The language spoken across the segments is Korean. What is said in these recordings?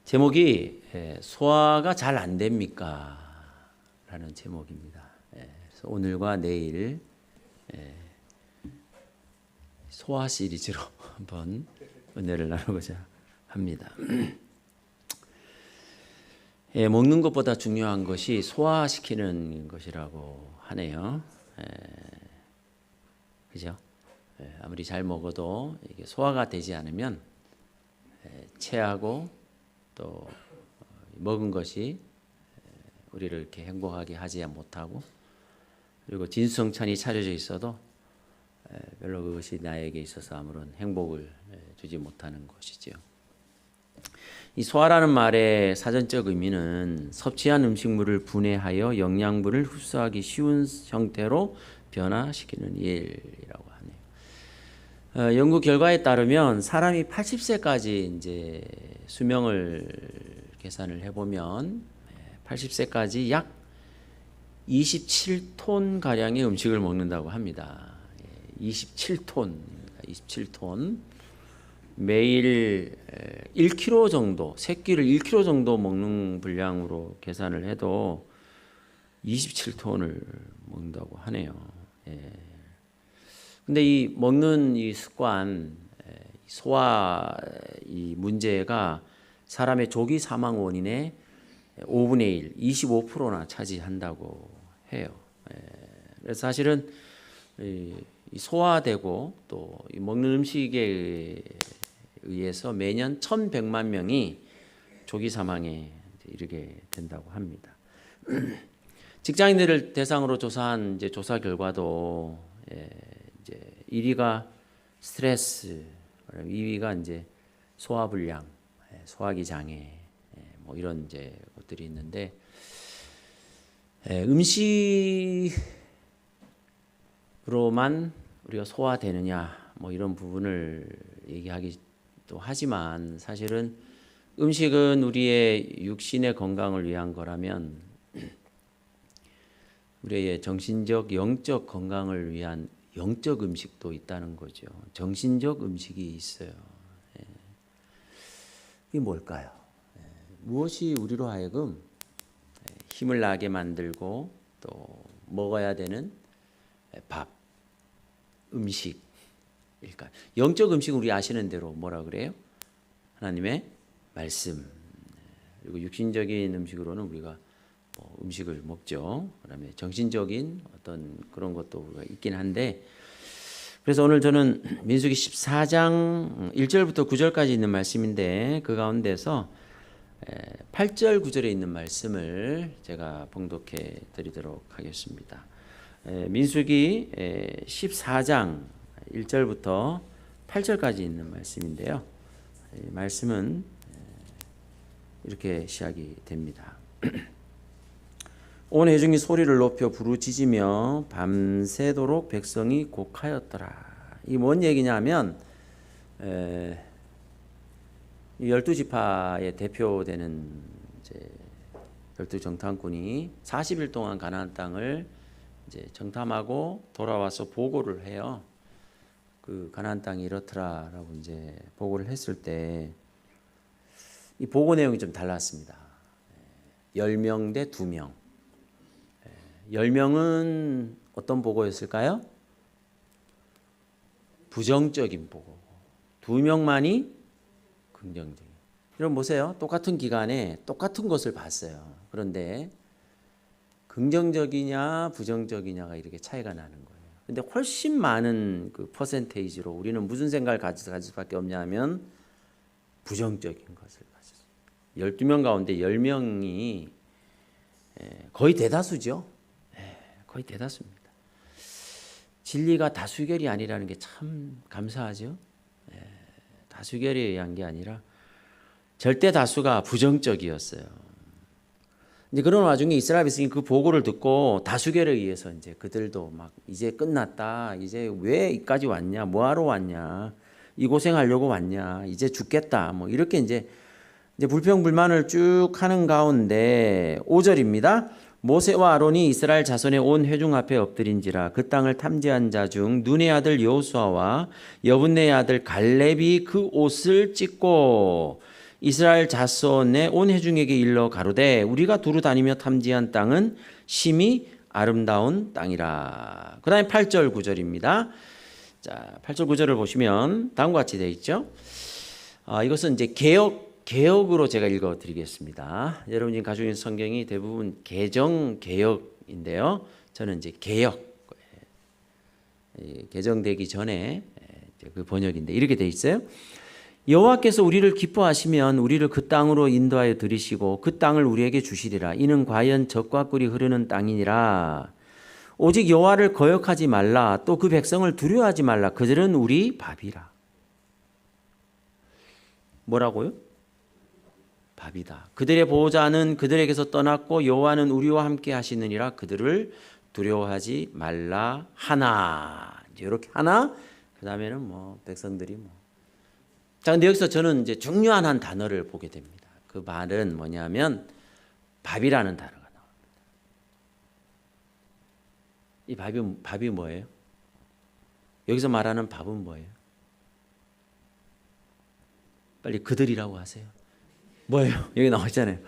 제목이 소화가 잘 안 됩니까? 라는 제목입니다. 그래서 오늘과 내일 소화 시리즈로 한번 은혜를 나누고자 합니다. 먹는 것보다 중요한 것이 소화시키는 것이라고 하네요. 그죠? 아무리 잘 먹어도 이게 소화가 되지 않으면 체하고 또 먹은 것이 우리를 이렇게 행복하게 하지 못하고, 그리고 진수성찬이 차려져 있어도 별로 그것이 나에게 있어서 아무런 행복을 주지 못하는 것이지요. 이 소화라는 말의 사전적 의미는 섭취한 음식물을 분해하여 영양분을 흡수하기 쉬운 형태로 변화시키는 일이라고 하네요. 연구 결과에 따르면 사람이 80세까지 이제 수명을 계산을 해보면 80세까지 약 27톤 가량의 음식을 먹는다고 합니다. 27톤. 매일 1kg 정도, 새끼를 1kg 정도 먹는 분량으로 계산을 해도 27톤을 먹는다고 하네요. 근데 이 먹는 이 습관, 소화 이 문제가 사람의 조기 사망 원인의 5분의 1, 25%나 차지한다고 해요. 그래서 사실은 이 소화되고 또 이 먹는 음식에 의해서 매년 1,100만 명이 조기 사망에 이르게 된다고 합니다. 직장인들을 대상으로 조사한 이제 조사 결과도 이제 1위가 스트레스, 2위가 이제 소화불량, 소화기 장애, 뭐 이런 이제 것들이 있는데, 음식으로만 우리가 소화되느냐, 뭐 이런 부분을 얘기하기도 하지만, 사실은 음식은 우리의 육신의 건강을 위한 거라면 우리의 정신적, 영적 건강을 위한 영적 음식도 있다는 거죠. 정신적 음식이 있어요. 이게 뭘까요? 무엇이 우리로 하여금 힘을 나게 만들고 또 먹어야 되는 밥, 음식일까요? 영적 음식은 우리 아시는 대로 뭐라 그래요? 하나님의 말씀. 그리고 육신적인 음식으로는 우리가 음식을 먹죠. 그다음에 정신적인 어떤 그런 것도 우리가 있긴 한데, 그래서 오늘 저는 민수기 14장 1절부터 9절까지 있는 말씀인데, 그 가운데서 8절 9절에 있는 말씀을 제가 봉독해 드리도록 하겠습니다. 민수기 14장 1절부터 8절까지 있는 말씀인데요. 말씀은 이렇게 시작이 됩니다. 온 회중이 소리를 높여 부르짖으며 밤새도록 백성이 곡하였더라. 이 뭔 얘기냐면 12지파의 대표되는 이제 12정탐꾼이 40일 동안 가나안 땅을 이제 정탐하고 돌아와서 보고를 해요. 그 가나안 땅이 이렇더라라고 이제 보고를 했을 때 이 보고 내용이 좀 달랐습니다. 10명 대 2명. 10명은 어떤 보고였을까요? 부정적인 보고. 2명만이 긍정적인. 여러분 보세요. 똑같은 기간에 똑같은 것을 봤어요. 그런데 긍정적이냐 부정적이냐가 이렇게 차이가 나는 거예요. 근데 훨씬 많은 그 퍼센테이지로 우리는 무슨 생각을 가질 수밖에 없냐 하면 부정적인 것을 가졌어요. 12명 가운데 10명이 거의 대다수죠. 거의 대다수입니다. 진리가 다수결이 아니라는 게 참 감사하죠. 다수결에 의한 게 아니라 절대 다수가 부정적이었어요. 이제 그런 와중에 이스라엘 백성이 그 보고를 듣고 다수결에 의해서 이제 그들도 막 이제 끝났다, 이제 왜 이까지 왔냐, 뭐하러 왔냐, 이 고생하려고 왔냐, 이제 죽겠다, 뭐 이렇게 이제 불평불만을 쭉 하는 가운데 5절입니다. 모세와 아론이 이스라엘 자손의 온 회중 앞에 엎드린지라 그 땅을 탐지한 자 중 눈의 아들 여호수아와 여분네의 아들 갈렙이 그 옷을 찢고 이스라엘 자손의 온 회중에게 일러 가로되 우리가 두루 다니며 탐지한 땅은 심히 아름다운 땅이라. 그 다음에 8절 9절입니다. 자, 8절 9절을 보시면 다음과 같이 되어 있죠. 이것은 이제 개역으로 제가 읽어드리겠습니다. 여러분 지금 가지고 있는 성경이 대부분 개정개역인데요. 저는 이제 개정되기 전에 그 번역인데 이렇게 되어 있어요. 여호와께서 우리를 기뻐하시면 우리를 그 땅으로 인도하여 들이시고 그 땅을 우리에게 주시리라. 이는 과연 젖과 꿀이 흐르는 땅이니라. 오직 여호와를 거역하지 말라. 또 그 백성을 두려워하지 말라. 그들은 우리 밥이라. 뭐라고요? 밥이다. 그들의 보호자는 그들에게서 떠났고 여호와는 우리와 함께 하시느니라. 그들을 두려워하지 말라 하나. 이렇게 하나. 그 다음에는 뭐 백성들이 뭐. 자, 근데 여기서 저는 이제 중요한 한 단어를 보게 됩니다. 그 말은 뭐냐면 밥이라는 단어가 나옵니다. 이 밥이 뭐예요? 여기서 말하는 밥은 뭐예요? 빨리 그들이라고 하세요. 뭐예요? 여기 나와 있잖아요.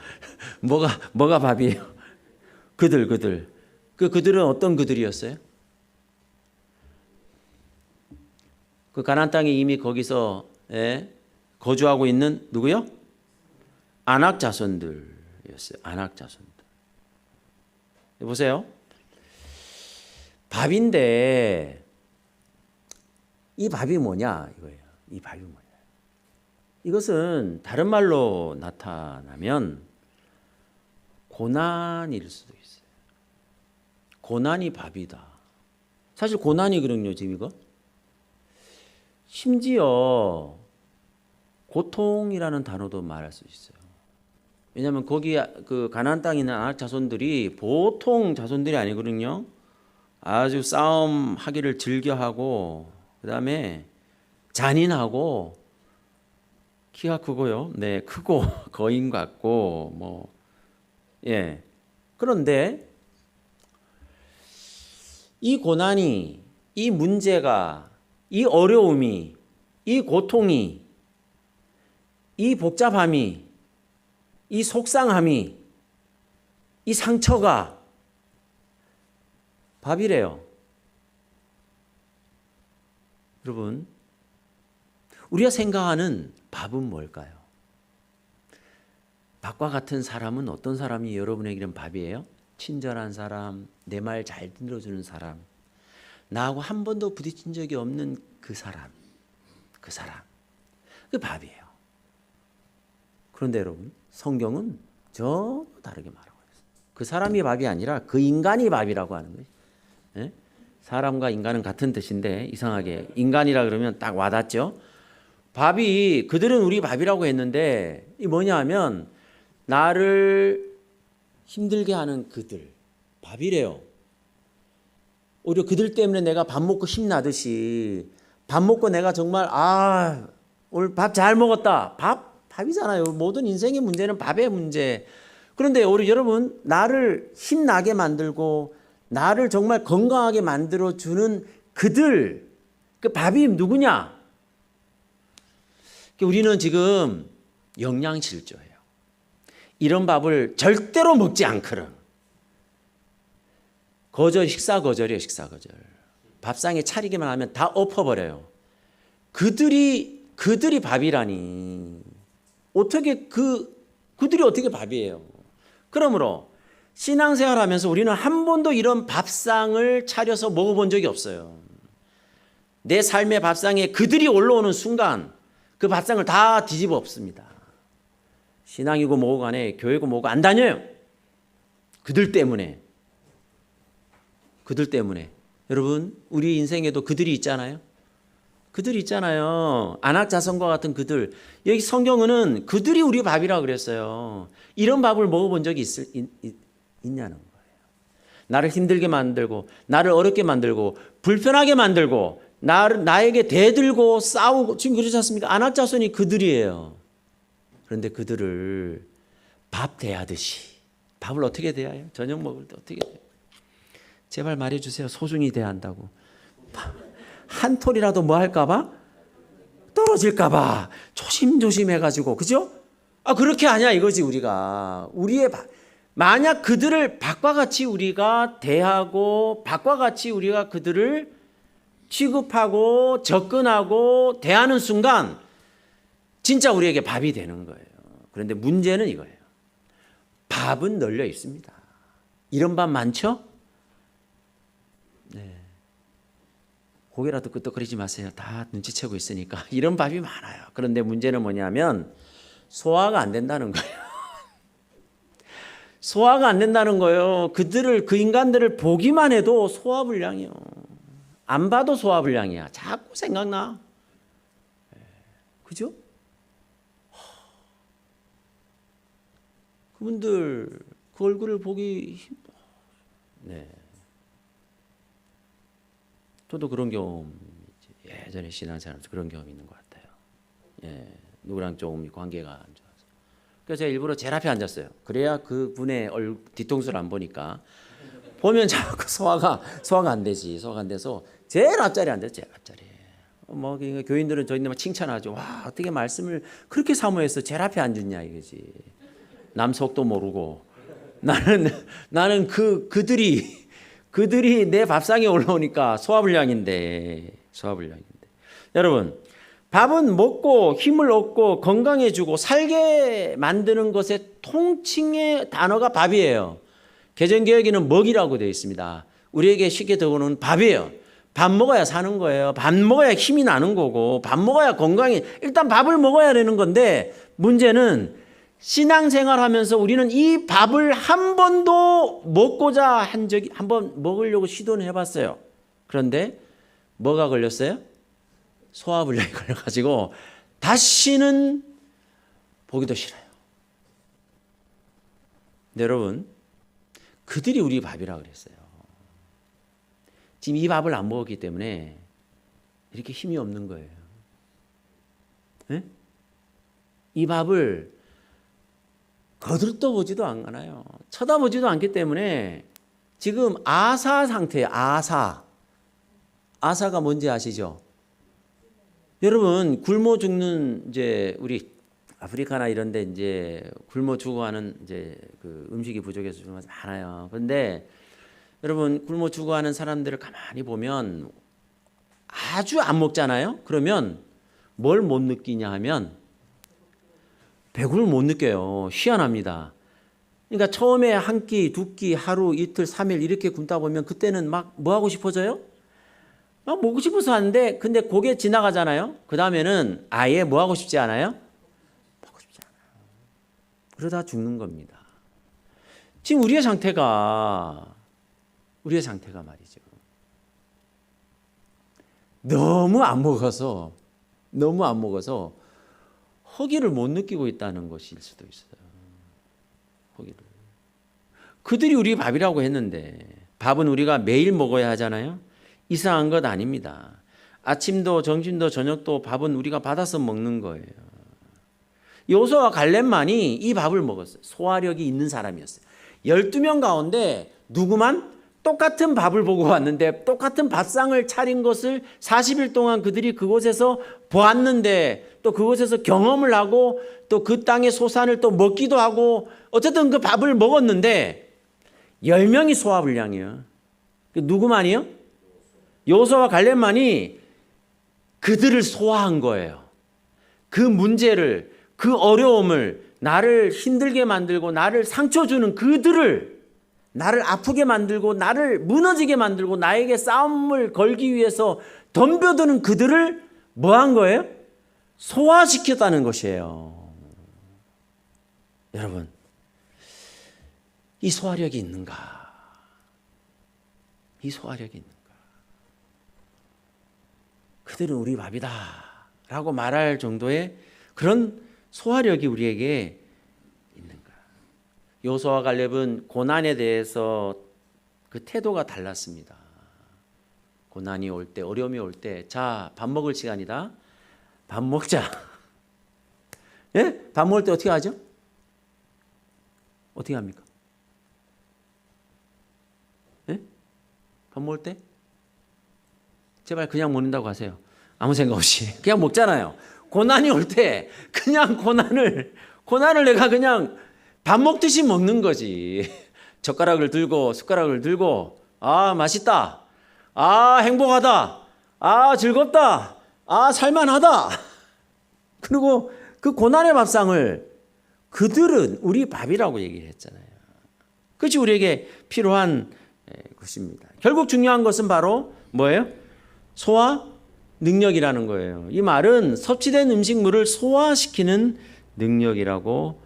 뭐가 밥이에요? 그들. 그들은 어떤 그들이었어요? 그 가나안 땅에 이미 거기서 거주하고 있는 누구요? 아낙 자손들이었어요. 아낙 자손들. 보세요. 밥인데 이 밥이 뭐냐 이거예요. 이 밥이 뭐냐. 이것은 다른 말로 나타나면 고난일 수도 있어요. 고난이 밥이다. 사실 고난이거든요, 지금 이거. 심지어 고통이라는 단어도 말할 수 있어요. 왜냐하면 거기 그 가나안 땅에 있는 아낙 자손들이 보통 자손들이 아니거든요. 아주 싸움하기를 즐겨하고 그다음에 잔인하고 키가 크고요. 네, 크고 거인 같고 뭐 예. 그런데 이 고난이, 이 문제가, 이 어려움이, 이 고통이, 이 복잡함이, 이 속상함이, 이 상처가 밥이래요. 여러분, 우리가 생각하는 밥은 뭘까요? 밥과 같은 사람은 어떤 사람이 여러분에게는 밥이에요? 친절한 사람, 내 말 잘 들어주는 사람, 나하고 한 번도 부딪힌 적이 없는 그 사람, 그 밥이에요. 그런데 여러분, 성경은 전혀 다르게 말하고 있어요. 그 사람이 밥이 아니라 그 인간이 밥이라고 하는 거예요. 예? 사람과 인간은 같은 뜻인데 이상하게 인간이라 그러면 딱 와닿죠. 밥이, 그들은 우리 밥이라고 했는데 이 뭐냐 하면 나를 힘들게 하는 그들, 밥이래요. 오히려 그들 때문에 내가 밥 먹고 힘나듯이 밥 먹고 내가 정말 오늘 밥 잘 먹었다. 밥이잖아요. 모든 인생의 문제는 밥의 문제. 그런데 우리 여러분, 나를 힘나게 만들고 나를 정말 건강하게 만들어주는 그들, 그 밥이 누구냐? 우리는 지금 영양실조예요. 이런 밥을 절대로 먹지 않거든. 식사 거절이에요, 식사 거절. 밥상에 차리기만 하면 다 엎어버려요. 그들이 밥이라니. 그들이 어떻게 밥이에요? 그러므로 신앙생활 하면서 우리는 한 번도 이런 밥상을 차려서 먹어본 적이 없어요. 내 삶의 밥상에 그들이 올라오는 순간 그 밥상을 다 뒤집어 엎습니다. 신앙이고 뭐고 간에 교회고 뭐고 안 다녀요. 그들 때문에. 여러분, 우리 인생에도 그들이 있잖아요. 아낙 자손과 같은 그들. 여기 성경은 그들이 우리 밥이라고 그랬어요. 이런 밥을 먹어본 적이 있냐는 거예요. 나를 힘들게 만들고 나를 어렵게 만들고 불편하게 만들고 나에게 대들고 싸우고, 지금 그러지 않습니까? 아낙 자손이 그들이에요. 그런데 그들을 밥 대하듯이, 밥을 어떻게 대해요? 저녁 먹을 때 어떻게 대해요? 제발 말해주세요. 소중히 대한다고. 한 톨이라도 뭐 할까봐? 떨어질까봐 조심조심 해가지고, 그죠? 그렇게 하냐 이거지. 우리가 만약 그들을 밖과 같이 우리가 대하고 밖과 같이 우리가 그들을 취급하고 접근하고 대하는 순간 진짜 우리에게 밥이 되는 거예요. 그런데 문제는 이거예요. 밥은 널려 있습니다. 이런 밥 많죠? 네. 고개라도 끄덕거리지 마세요. 다 눈치채고 있으니까. 이런 밥이 많아요. 그런데 문제는 뭐냐면 소화가 안 된다는 거예요. 소화가 안 된다는 거예요. 그 인간들을 보기만 해도 소화불량이요. 안 봐도 소화불량이야. 자꾸 생각나. 그죠? 그분들 그 얼굴을 보기 힘들어. 네. 저도 그런 경험 예전에 신앙생활에서 그런 경험이 있는 것 같아요. 예, 누구랑 조금 관계가 안 좋아서. 그래서 제가 일부러 제일 앞에 앉았어요. 그래야 그분의 뒤통수를 안 보니까 보면 자꾸 소화가 안 되지. 소화가 안 돼서 제일 앞자리에 앉았어요. 제일 앞자리에. 그러니까 교인들은 저희들 막 칭찬하죠. 와, 어떻게 말씀을 그렇게 사모해서 제일 앞에 앉았냐 이거지. 남 속도 모르고 나는 그들이 내 밥상에 올라오니까 소화불량인데. 여러분, 밥은 먹고 힘을 얻고 건강해주고 살게 만드는 것의 통칭의 단어가 밥이에요. 개정개혁에는 먹이라고 되어 있습니다. 우리에게 쉽게 들어오는 밥이에요. 밥 먹어야 사는 거예요. 밥 먹어야 힘이 나는 거고 밥 먹어야 건강해. 일단 밥을 먹어야 되는 건데 문제는 신앙생활하면서 우리는 이 밥을 한 번도 먹고자 한 적이 한번 먹으려고 시도는 해봤어요. 그런데 뭐가 걸렸어요? 소화불량이 걸려가지고 다시는 보기도 싫어요. 근데 여러분, 그들이 우리 밥이라고 그랬어요. 지금 이 밥을 안 먹었기 때문에 이렇게 힘이 없는 거예요. 네? 이 밥을 거들떠보지도 않아요. 쳐다보지도 않기 때문에 지금 아사 상태예요. 아사가 뭔지 아시죠? 여러분, 굶어 죽는 이제 우리 아프리카나 이런 데 이제 굶어 죽어가는 이제 그 음식이 부족해서 좀 많아요. 그런데 여러분, 굶어 죽어가는 사람들을 가만히 보면 아주 안 먹잖아요. 그러면 뭘 못 느끼냐 하면 배고픔을 못 느껴요. 희한합니다. 그러니까 처음에 한 끼, 두 끼, 하루, 이틀, 3일 이렇게 굶다 보면 그때는 막 뭐 하고 싶어져요? 막 먹고 싶어서 하는데 근데 그게 지나가잖아요. 그 다음에는 아예 뭐 하고 싶지 않아요? 먹고 싶지 않아요. 그러다 죽는 겁니다. 지금 우리의 상태가 말이죠. 너무 안 먹어서 허기를 못 느끼고 있다는 것일 수도 있어요. 허기를. 그들이 우리 밥이라고 했는데 밥은 우리가 매일 먹어야 하잖아요. 이상한 것 아닙니다. 아침도 점심도 저녁도 밥은 우리가 받아서 먹는 거예요. 요소와 갈렙만이 이 밥을 먹었어요. 소화력이 있는 사람이었어요. 12명 가운데 누구만 똑같은 밥을 보고 왔는데 똑같은 밥상을 차린 것을 40일 동안 그들이 그곳에서 보았는데 또 그곳에서 경험을 하고 또 그 땅의 소산을 또 먹기도 하고 어쨌든 그 밥을 먹었는데 10명이 소화불량이에요. 누구만이요? 요소와 갈렙만이 그들을 소화한 거예요. 그 문제를, 그 어려움을, 나를 힘들게 만들고 나를 상처 주는 그들을, 나를 아프게 만들고 나를 무너지게 만들고 나에게 싸움을 걸기 위해서 덤벼드는 그들을 뭐 한 거예요? 소화시켰다는 것이에요. 여러분, 이 소화력이 있는가? 이 소화력이 있는가? 그들은 우리 밥이다 라고 말할 정도의 그런 소화력이 우리에게 있는가? 요소와 갈렙은 고난에 대해서 그 태도가 달랐습니다. 고난이 올 때, 어려움이 올 때, 자, 밥 먹을 시간이다. 밥 먹자. 예? 밥 먹을 때 어떻게 하죠? 어떻게 합니까? 예? 밥 먹을 때? 제발 그냥 먹는다고 하세요. 아무 생각 없이. 그냥 먹잖아요. 고난이 올 때 그냥 고난을 고난을 내가 그냥 밥 먹듯이 먹는 거지. 젓가락을 들고 숟가락을 들고 아 맛있다. 아 행복하다. 아 즐겁다. 아 살만하다. 그리고 그 고난의 밥상을 그들은 우리 밥이라고 얘기를 했잖아요. 그것이 우리에게 필요한 것입니다. 결국 중요한 것은 바로 뭐예요? 소화 능력이라는 거예요. 이 말은 섭취된 음식물을 소화시키는 능력이라고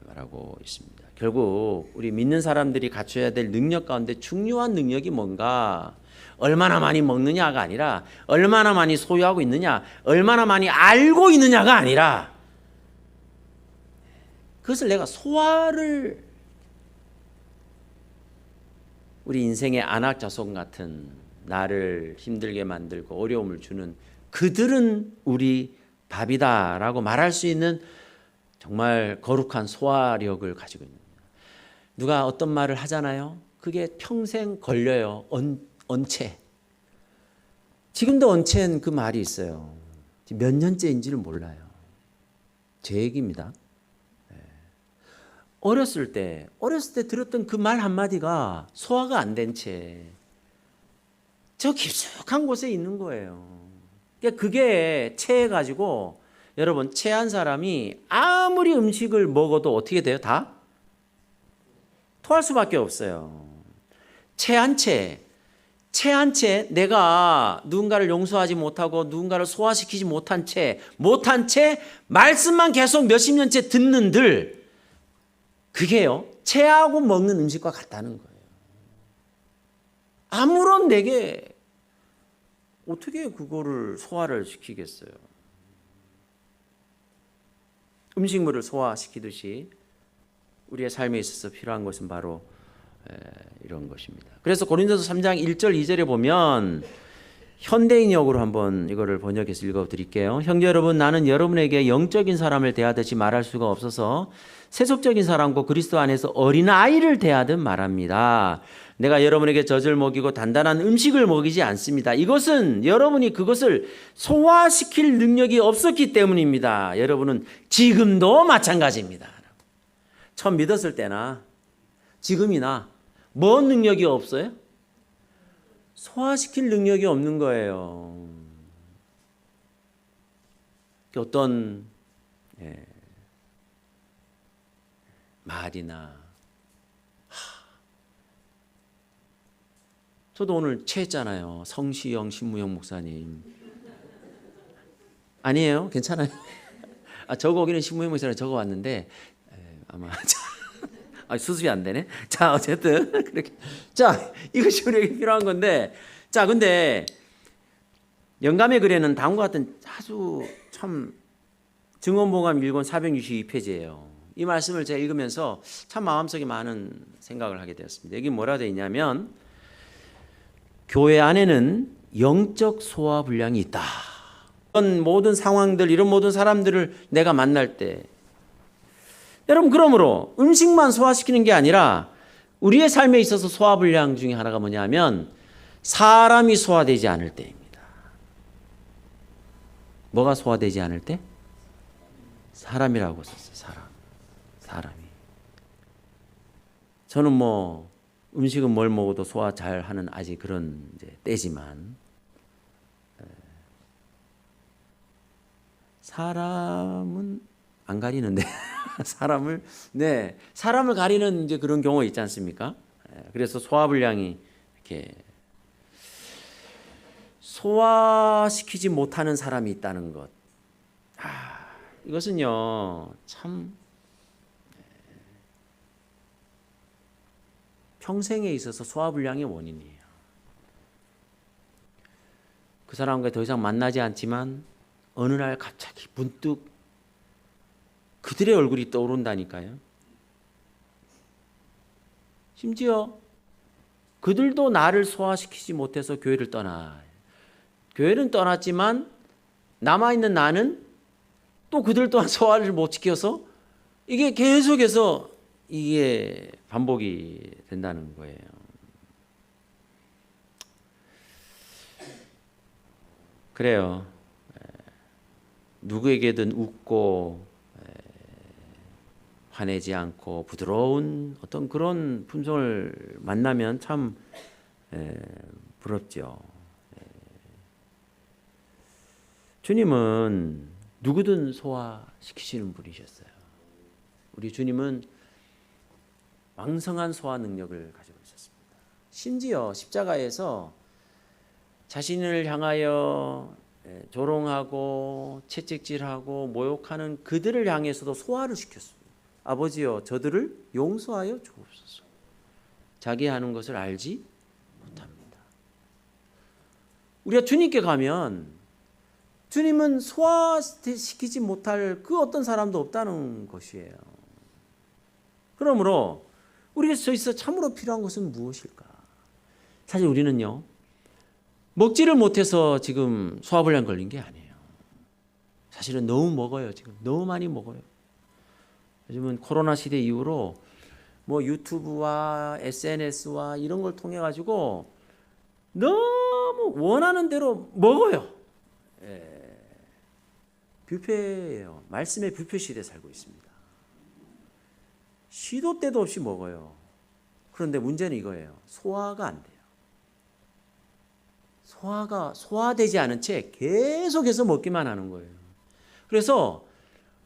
말하고 있습니다. 결국 우리 믿는 사람들이 갖춰야 될 능력 가운데 중요한 능력이 뭔가 얼마나 많이 먹느냐가 아니라 얼마나 많이 소유하고 있느냐, 얼마나 많이 알고 있느냐가 아니라 그것을 내가 소화를 우리 인생의 안악자손 같은 나를 힘들게 만들고 어려움을 주는 그들은 우리 밥이다라고 말할 수 있는 정말 거룩한 소화력을 가지고 있는 거예요. 누가 어떤 말을 하잖아요. 그게 평생 걸려요. 언체. 지금도 언체는 그 말이 있어요. 몇 년째인지를 몰라요. 제 얘기입니다. 어렸을 때 들었던 그 말 한마디가 소화가 안 된 채 저 깊숙한 곳에 있는 거예요. 그게 체해가지고 여러분 체한 사람이 아무리 음식을 먹어도 어떻게 돼요? 다 토할 수밖에 없어요. 체한 채 내가 누군가를 용서하지 못하고 누군가를 소화시키지 못한 채 말씀만 계속 몇십 년째 듣는들 그게요 체하고 먹는 음식과 같다는 거예요. 아무런 내게 어떻게 그거를 소화를 시키겠어요? 음식물을 소화시키듯이 우리의 삶에 있어서 필요한 것은 바로 이런 것입니다. 그래서 고린도서 3장 1절 2절에 보면 현대인역으로 한번 이거를 번역해서 읽어드릴게요. 형제 여러분, 나는 여러분에게 영적인 사람을 대하듯이 말할 수가 없어서 세속적인 사람과 그리스도 안에서 어린아이를 대하듯 말합니다. 내가 여러분에게 젖을 먹이고 단단한 음식을 먹이지 않습니다. 이것은 여러분이 그것을 소화시킬 능력이 없었기 때문입니다. 여러분은 지금도 마찬가지입니다. 처음 믿었을 때나 지금이나 뭔 능력이 없어요? 소화시킬 능력이 없는 거예요. 어떤 말이나 저도 오늘 체했잖아요. 성시영 신무영 목사님 아니에요? 괜찮아요? 적어오기는 신무영 목사님 적어왔는데 아마 수습이 안 되네. 자 어쨌든 그렇게 자 이것이 우리에게 필요한 건데 자 근데 영감의 글에는 다음과 같은 아주 참 증언보감 1권 462페이지예요. 이 말씀을 제가 읽으면서 참 마음속에 많은 생각을 하게 되었습니다. 여기 뭐라 되어 있냐면 교회 안에는 영적 소화불량이 있다. 이런 모든 상황들 이런 모든 사람들을 내가 만날 때 여러분 그러므로 음식만 소화시키는 게 아니라 우리의 삶에 있어서 소화불량 중에 하나가 뭐냐면 사람이 소화되지 않을 때입니다. 뭐가 소화되지 않을 때? 사람이라고 썼어요. 사람이. 저는 뭐 음식은 뭘 먹어도 소화 잘하는 아직 그런 이제 때지만 사람은 안 가리는데 사람을 가리는 이제 그런 경우가 있지 않습니까? 그래서 소화불량이 이렇게 소화시키지 못하는 사람이 있다는 것. 이것은요 참 평생에 있어서 소화불량의 원인이에요. 그 사람과 더 이상 만나지 않지만 어느 날 갑자기 문득 그들의 얼굴이 떠오른다니까요. 심지어 그들도 나를 소화시키지 못해서 교회를 떠나. 교회는 떠났지만 남아있는 나는 또 그들 또한 소화를 못 시켜서 이게 계속해서 이게 반복이 된다는 거예요. 그래요. 누구에게든 웃고 화내지 않고 부드러운 어떤 그런 품성을 만나면 참 부럽죠. 주님은 누구든 소화시키시는 분이셨어요. 우리 주님은 왕성한 소화 능력을 가지고 있었습니다. 심지어 십자가에서 자신을 향하여 조롱하고 채찍질하고 모욕하는 그들을 향해서도 소화를 시켰습니다. 아버지여 저들을 용서하여 주옵소서. 자기 하는 것을 알지 못합니다. 우리가 주님께 가면 주님은 소화시키지 못할 그 어떤 사람도 없다는 것이에요. 그러므로 우리가 저기서 참으로 필요한 것은 무엇일까? 사실 우리는요, 먹지를 못해서 지금 소화불량 걸린 게 아니에요. 사실은 너무 먹어요. 지금 너무 많이 먹어요. 요즘은 코로나 시대 이후로 뭐 유튜브와 SNS와 이런 걸 통해 가지고 너무 원하는 대로 먹어요. 뷔페예요. 말씀의 뷔페 시대에 살고 있습니다. 시도 때도 없이 먹어요. 그런데 문제는 이거예요. 소화가 안 돼요. 소화되지 않은 채 계속해서 먹기만 하는 거예요. 그래서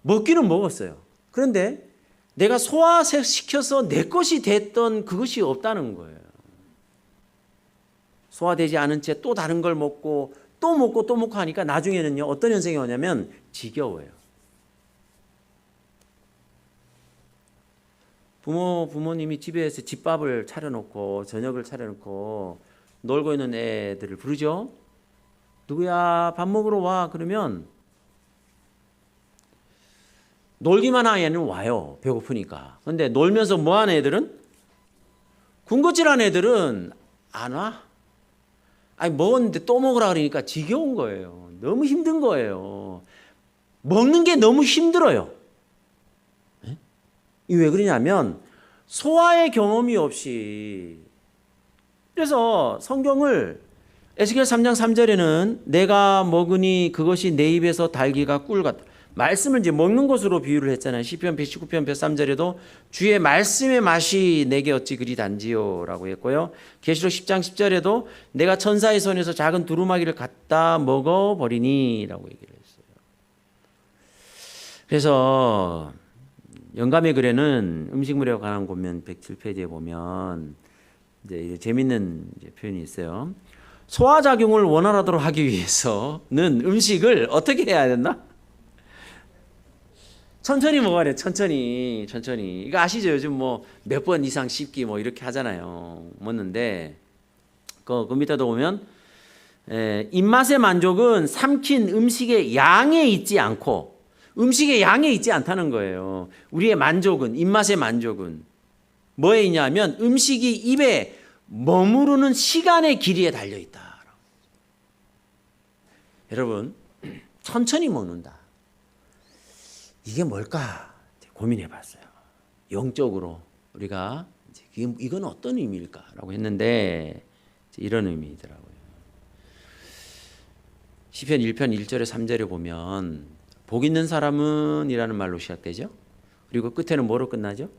먹기는 먹었어요. 그런데 내가 소화시켜서 내 것이 됐던 그것이 없다는 거예요. 소화되지 않은 채 또 다른 걸 먹고 또 먹고 또 먹고 하니까 나중에는요, 어떤 현상이 오냐면 지겨워요. 부모님이 집에서 집밥을 차려놓고 저녁을 차려놓고 놀고 있는 애들을 부르죠. 누구야 밥 먹으러 와. 그러면 놀기만 하는 애는 와요. 배고프니까. 근데 놀면서 뭐하는 애들은? 군것질하는 애들은 안 와. 아니 먹었는데 또 먹으라 그러니까 지겨운 거예요. 너무 힘든 거예요. 먹는 게 너무 힘들어요. 이 왜 그러냐면 소화의 경험이 없이. 그래서 성경을 에스겔 3장 3절에는 내가 먹으니 그것이 내 입에서 달기가 꿀 같다. 말씀을 이제 먹는 것으로 비유를 했잖아요. 시편 119편 103절에도 주의 말씀의 맛이 내게 어찌 그리 단지요라고 했고요. 계시록 10장 10절에도 내가 천사의 손에서 작은 두루마기를 갖다 먹어버리니라고 얘기를 했어요. 그래서 영감의 글에는 음식물에 관한 고면 107페이지에 보면 이제 재밌는 표현이 있어요. 소화작용을 원활하도록 하기 위해서는 음식을 어떻게 해야 된다? 천천히 먹어야 돼. 천천히. 이거 아시죠? 요즘 뭐 몇 번 이상 씹기 뭐 이렇게 하잖아요. 먹는데 그 밑에도 보면 입맛의 만족은 삼킨 음식의 양에 있지 않고 음식의 양에 있지 않다는 거예요. 우리의 만족은, 입맛의 만족은 뭐에 있냐면 음식이 입에 머무르는 시간의 길이에 달려 있다. 여러분, 천천히 먹는다. 이게 뭘까 고민해 봤어요. 영적으로 우리가 이건 어떤 의미일까라고 했는데 이런 의미더라고요. 시편 1편 1절에 3절에 보면 복 있는 사람은 이라는 말로 시작되죠. 그리고 끝에는 뭐로 끝나죠?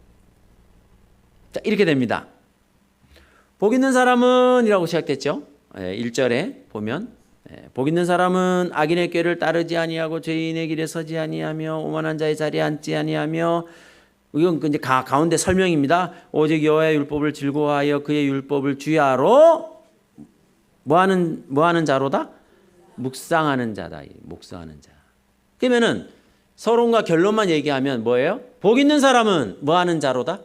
자, 이렇게 됩니다. 복 있는 사람은 이라고 시작됐죠. 1절에 보면 복 있는 사람은 악인의 꾀를 따르지 아니하고 죄인의 길에 서지 아니하며 오만한 자의 자리에 앉지 아니하며, 이건 이제 가운데 설명입니다. 오직 여호와의 율법을 즐거워하여 그의 율법을 주야로 뭐하는 자로다? 묵상하는 자다. 묵상하는 자. 그러면은 서론과 결론만 얘기하면 뭐예요? 복 있는 사람은 뭐하는 자로다?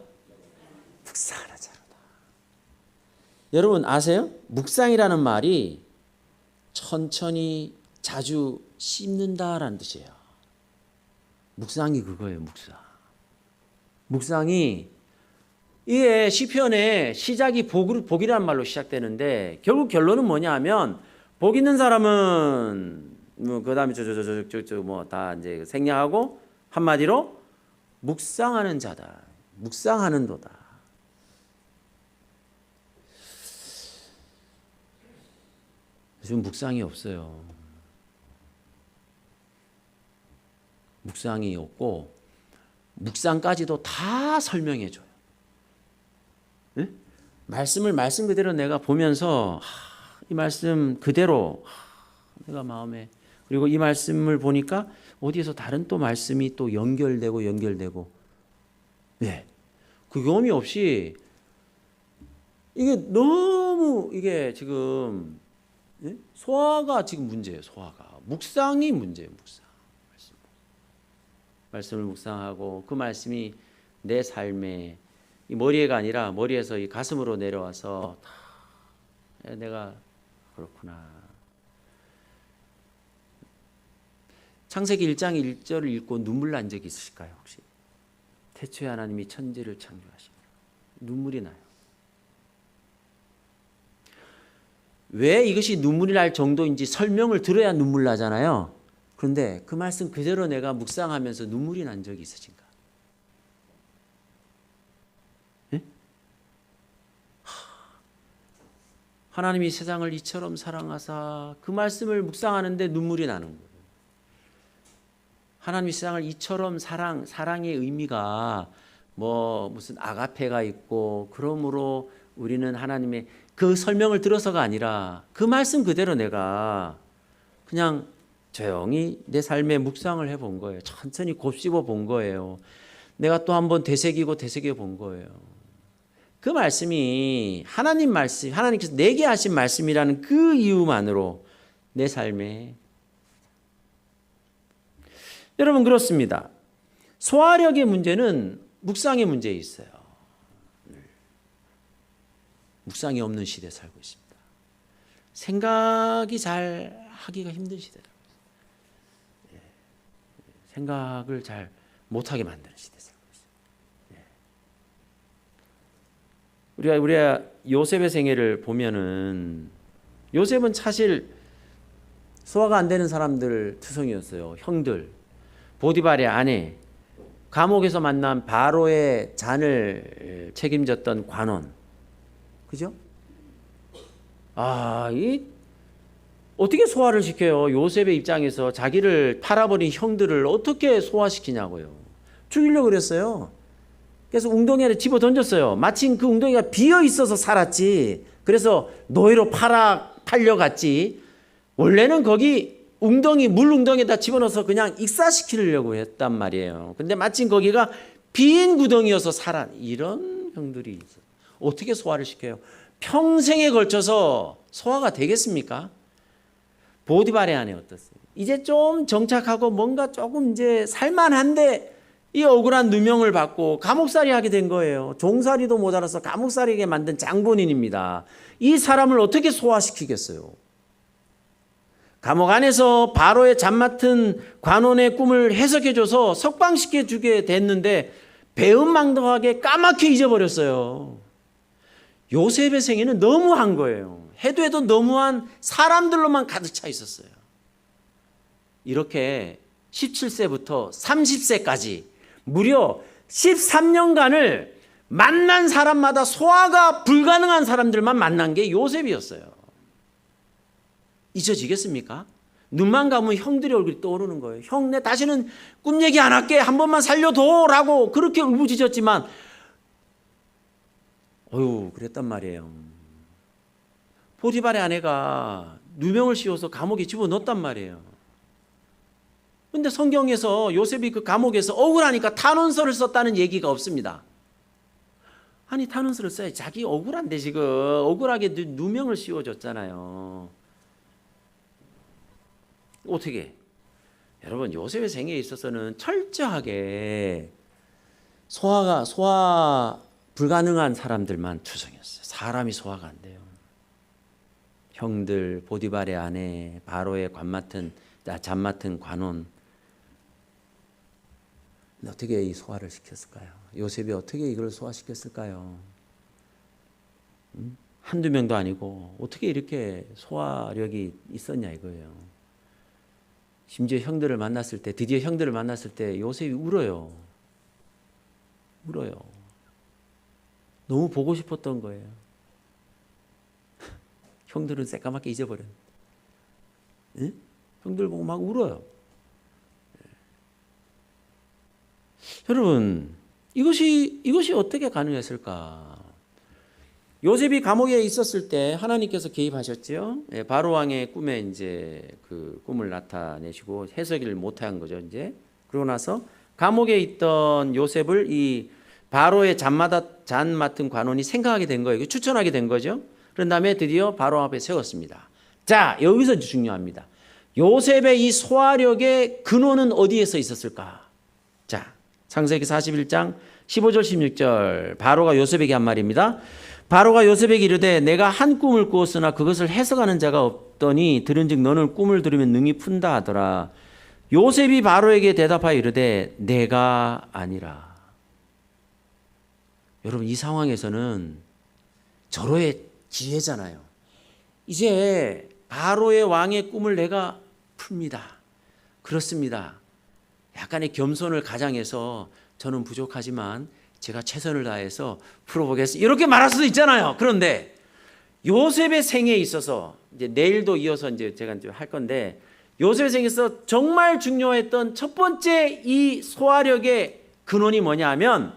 묵상하는 자로다. 여러분 아세요? 묵상이라는 말이 천천히 자주 씹는다라는 뜻이에요. 묵상이 그거예요. 묵상이 이게 시편의 시작이 복이라는 말로 시작되는데 결국 결론은 뭐냐 하면 복 있는 사람은 그다음에 뭐 다 이제 생략하고 한마디로 묵상하는 자다. 묵상하는도다. 요즘 묵상이 없어요. 묵상이 없고 묵상까지도 다 설명해 줘요. 네? 말씀을 말씀 그대로 내가 보면서 이 말씀 그대로 내가 마음에, 그리고 이 말씀을 보니까 어디에서 다른 또 말씀이 또 연결되고 네. 그 경험이 없이 이게 너무 이게 지금 소화가 지금 문제예요. 소화가 묵상이 문제예요. 말씀을 묵상하고 그 말씀이 내 삶에 이 머리에가 아니라 머리에서 이 가슴으로 내려와서 다 내가 그렇구나. 창세기 1장 1절을 읽고 눈물 난 적이 있으실까요? 혹시? 태초에 하나님이 천지를 창조하시고 눈물이 나요. 왜 이것이 눈물이 날 정도인지 설명을 들어야 눈물 나잖아요. 그런데 그 말씀 그대로 내가 묵상하면서 눈물이 난 적이 있으신가? 네? 하나님이 세상을 이처럼 사랑하사 그 말씀을 묵상하는데 눈물이 나는 거예요. 하나님이 세상을 이처럼 사랑의 의미가 뭐 무슨 아가페가 있고 그러므로 우리는 하나님의 그 설명을 들어서가 아니라 그 말씀 그대로 내가 그냥 조용히 내 삶에 묵상을 해본 거예요. 천천히 곱씹어 본 거예요. 내가 또 한번 되새기고 본 거예요. 그 말씀이 하나님 말씀, 하나님께서 내게 하신 말씀이라는 그 이유만으로 내 삶에 여러분 그렇습니다. 소화력의 문제는 묵상의 문제에 있어요. 묵상이 없는 시대에 살고 있습니다. 생각이 잘 하기가 힘든 시대다. 생각을 잘 못하게 만드는 시대에 살고 있어요. 우리가 요셉의 생애를 보면은 요셉은 사실 소화가 안 되는 사람들 투성이었어요. 형들, 보디발의 아내, 감옥에서 만난 바로의 잔을 책임졌던 관원, 그죠? 어떻게 소화를 시켜요? 요셉의 입장에서 자기를 팔아버린 형들을 어떻게 소화시키냐고요. 죽이려고 그랬어요. 그래서 웅덩이에 집어 던졌어요. 마침 그 웅덩이가 비어 있어서 살았지. 그래서 노예로 팔려갔지. 원래는 거기 물 웅덩이에다 집어넣어서 그냥 익사시키려고 했단 말이에요. 근데 마침 거기가 빈 구덩이여서 이런 형들이 있어요. 어떻게 소화를 시켜요? 평생에 걸쳐서 소화가 되겠습니까? 보디발의 아내 어떻어요? 이제 좀 정착하고 뭔가 조금 이제 살만한데 이 억울한 누명을 받고 감옥살이 하게 된 거예요. 종살이도 모자라서 감옥살이게 만든 장본인입니다. 이 사람을 어떻게 소화시키겠어요? 감옥 안에서 바로의 잠 맡은 관원의 꿈을 해석해줘서 석방시켜주게 됐는데 배은망덕하게 까맣게 잊어버렸어요. 요셉의 생애는 너무한 거예요. 해도 너무한 사람들로만 가득 차 있었어요. 이렇게 17세부터 30세까지 무려 13년간을 만난 사람마다 소화가 불가능한 사람들만 만난 게 요셉이었어요. 잊혀지겠습니까? 눈만 감으면 형들의 얼굴이 떠오르는 거예요. 형, 내 다시는 꿈 얘기 안 할게. 한 번만 살려둬라고 그렇게 울부짖었지만 그랬단 말이에요. 보디발의 아내가 누명을 씌워서 감옥에 집어넣었단 말이에요. 그런데 성경에서 요셉이 그 감옥에서 억울하니까 탄원서를 썼다는 얘기가 없습니다. 아니 탄원서를 써야지. 자기 억울한데 지금 억울하게 누명을 씌워줬잖아요. 어떻게? 여러분 요셉의 생애에 있어서는 철저하게 소화 불가능한 사람들만 투성이었어요. 사람이 소화가 안 돼요. 형들, 보디발의 아내, 바로의 잠 맡은 관원. 근데 어떻게 이 소화를 시켰을까요? 요셉이 어떻게 이걸 소화시켰을까요? 한두 명도 아니고 어떻게 이렇게 소화력이 있었냐 이거예요. 심지어 드디어 형들을 만났을 때 요셉이 울어요. 너무 보고 싶었던 거예요. 형들은 새까맣게 잊어버렸는데. 형들 보고 막 울어요. 여러분, 이것이 어떻게 가능했을까? 요셉이 감옥에 있었을 때 하나님께서 개입하셨죠. 예, 바로 왕의 꿈에 이제 그 꿈을 나타내시고 해석을 못한 거죠. 이제 그러고 나서 감옥에 있던 요셉을 이 바로의 잔 맡은 관원이 생각하게 된 거예요. 추천하게 된 거죠. 그런 다음에 드디어 바로 앞에 세웠습니다. 자, 여기서 중요합니다. 요셉의 이 소화력의 근원은 어디에서 있었을까? 자, 창세기 41장 15절 16절 바로가 요셉에게 한 말입니다. 바로가 요셉에게 이르되 내가 한 꿈을 꾸었으나 그것을 해석하는 자가 없더니 들은즉 너는 꿈을 들으면 능히 푼다 하더라. 요셉이 바로에게 대답하여 이르되 내가 아니라. 여러분, 이 상황에서는 절호의 기회잖아요. 이제 바로의 왕의 꿈을 내가 풉니다. 그렇습니다. 약간의 겸손을 가장해서 저는 부족하지만 제가 최선을 다해서 풀어보겠습니다. 이렇게 말할 수도 있잖아요. 그런데 요셉의 생애에 있어서 이제 내일도 이어서 이제 제가 이제 할 건데 요셉의 생애에서 정말 중요했던 첫 번째 이 소화력의 근원이 뭐냐 하면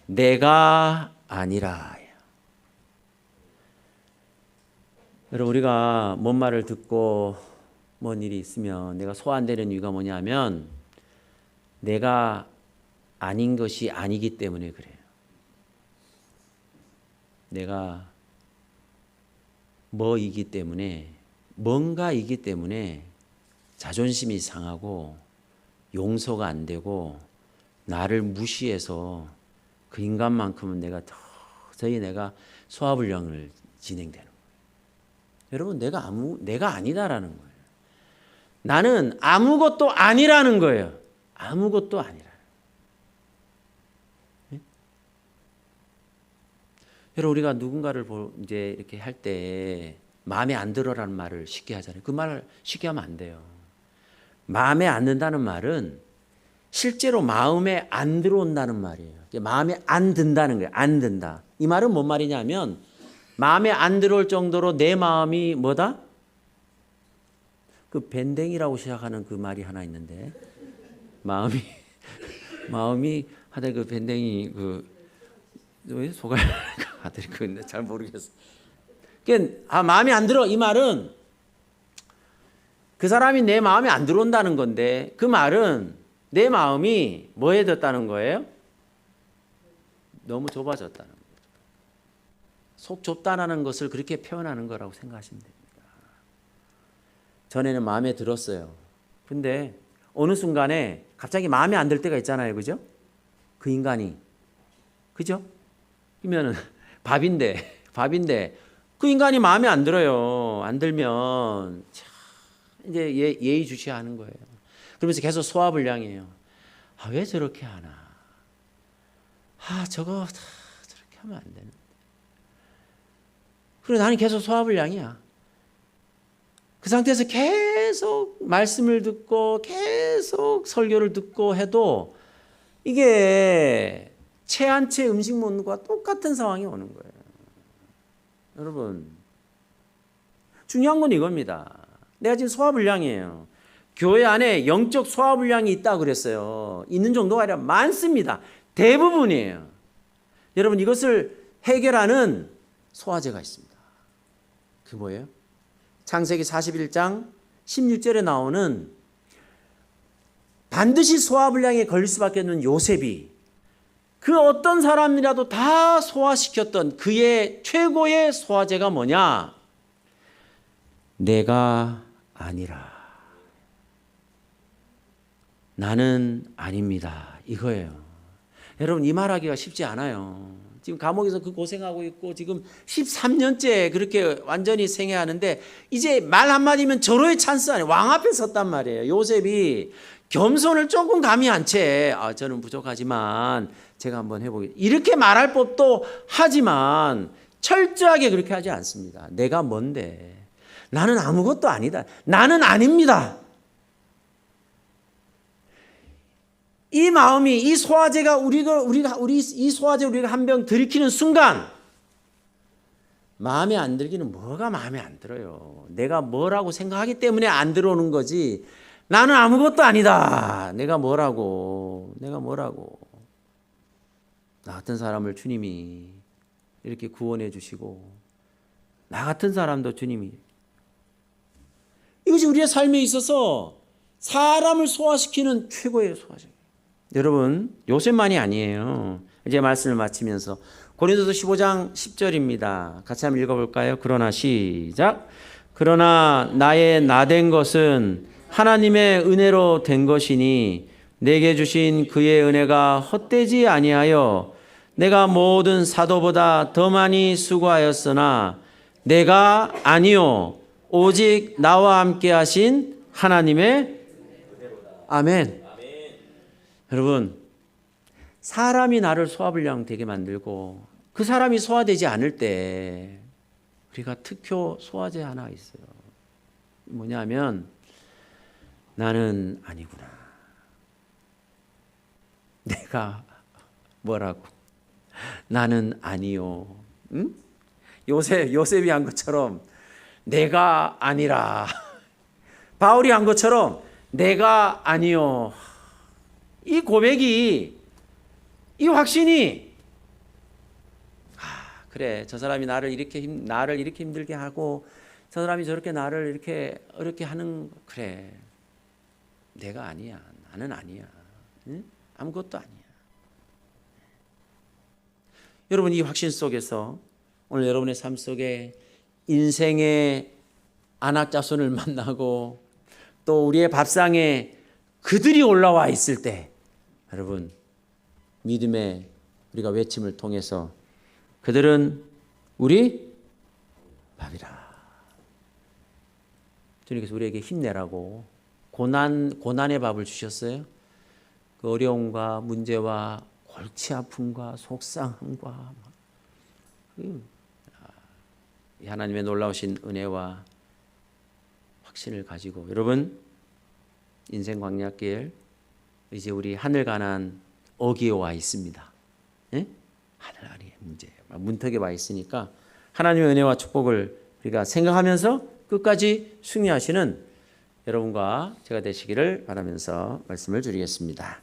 내가 아니라. 여러분, 우리가 뭔 말을 듣고 뭔 일이 있으면 내가 소화 안 되는 이유가 뭐냐면 내가 아닌 것이 아니기 때문에 그래요. 내가 뭐이기 때문에 뭔가이기 때문에 자존심이 상하고 용서가 안 되고 나를 무시해서 그 인간만큼은 도저히 내가 소화불량을 진행되는 거예요. 여러분, 내가 아니다라는 거예요. 나는 아무것도 아니라는 거예요. 아무것도 아니라. 네? 여러분, 우리가 누군가를 이제 이렇게 할 때 마음에 안 들어라는 말을 쉽게 하잖아요. 그 말을 쉽게 하면 안 돼요. 마음에 안 든다는 말은 실제로 마음에 안 들어온다는 말이에요. 마음에 안 든다는 거예요. 안 든다. 이 말은 뭔 말이냐면 마음에 안 들어올 정도로 내 마음이 뭐다? 그 밴댕이라고 시작하는 그 말이 하나 있는데 마음이 하다 그 밴댕이 왜 소갈 아들이 그건데 잘 모르겠어. 그러니까 마음에 안 들어 이 말은 그 사람이 내 마음에 안 들어온다는 건데 그 말은 내 마음이 뭐에 졌다는 거예요? 너무 좁아졌다는 거예요. 속 좁다라는 것을 그렇게 표현하는 거라고 생각하시면 됩니다. 전에는 마음에 들었어요. 근데 어느 순간에 갑자기 마음에 안 들 때가 있잖아요. 그죠? 그 인간이. 그죠? 그러면은 밥인데 그 인간이 마음에 안 들어요. 안 들면 이제 예의주시하는 거예요. 그러면서 계속 소화불량이에요. 왜 저렇게 하나? 저거 저렇게 하면 안 되는데. 그래 나는 계속 소화불량이야. 그 상태에서 계속 말씀을 듣고 계속 설교를 듣고 해도 이게 채 한 채 음식 먹는 것과 똑같은 상황이 오는 거예요. 여러분, 중요한 건 이겁니다. 내가 지금 소화불량이에요. 교회 안에 영적 소화불량이 있다고 그랬어요. 있는 정도가 아니라 많습니다. 대부분이에요. 여러분, 이것을 해결하는 소화제가 있습니다. 그 뭐예요? 창세기 41장 16절에 나오는 반드시 소화불량에 걸릴 수밖에 없는 요셉이 그 어떤 사람이라도 다 소화시켰던 그의 최고의 소화제가 뭐냐? 내가 아니라. 나는 아닙니다. 이거예요. 여러분, 이 말하기가 쉽지 않아요. 지금 감옥에서 그 고생하고 있고 지금 13년째 그렇게 완전히 생애하는데 이제 말 한마디면 절호의 찬스 아니에요. 왕 앞에 섰단 말이에요. 요셉이 겸손을 조금 감이 안 채. 저는 부족하지만 제가 한번 해보겠습니다. 이렇게 말할 법도 하지만 철저하게 그렇게 하지 않습니다. 내가 뭔데? 나는 아무것도 아니다. 나는 아닙니다. 이 마음이 이 소화제가 이 소화제 우리가 한 병 들이키는 순간 마음에 안 들기는 뭐가 마음에 안 들어요. 내가 뭐라고 생각하기 때문에 안 들어오는 거지. 나는 아무것도 아니다. 내가 뭐라고. 나 같은 사람을 주님이 이렇게 구원해 주시고 나 같은 사람도 주님이, 이것이 우리의 삶에 있어서 사람을 소화시키는 최고의 소화제. 여러분, 요셉만이 아니에요. 이제 말씀을 마치면서 고린도서 15장 10절입니다. 같이 한번 읽어볼까요? 그러나 시작. 그러나 나의 나된 것은 하나님의 은혜로 된 것이니 내게 주신 그의 은혜가 헛되지 아니하여 내가 모든 사도보다 더 많이 수고하였으나 내가 아니요 오직 나와 함께 하신 하나님의 아멘. 여러분, 사람이 나를 소화불량 되게 만들고 그 사람이 소화되지 않을 때 우리가 특효 소화제 하나 있어요. 뭐냐면 나는 아니구나. 내가 뭐라고? 나는 아니요. 응? 요셉이 한 것처럼 내가 아니라. 바울이 한 것처럼 내가 아니요. 이 고백이, 이 확신이, 그래, 저 사람이 나를 이렇게 힘들게 하고 저 사람이 저렇게 나를 이렇게 어렵게 하는, 그래, 내가 아니야. 나는 아니야. 응? 아무것도 아니야. 여러분, 이 확신 속에서 오늘 여러분의 삶 속에 인생의 안악자손을 만나고 또 우리의 밥상에 그들이 올라와 있을 때, 여러분, 믿음의 우리가 외침을 통해서 그들은 우리 밥이라. 주님께서 우리에게 힘내라고 고난의 밥을 주셨어요. 그 어려움과 문제와 골치 아픔과 속상함과 이 하나님의 놀라우신 은혜와 확신을 가지고, 여러분, 인생 광야길 이제 우리 하늘 가난 어귀에 와 있습니다. 예? 하늘 아래의 문제 문턱에 와 있으니까 하나님의 은혜와 축복을 우리가 생각하면서 끝까지 승리하시는 여러분과 제가 되시기를 바라면서 말씀을 드리겠습니다.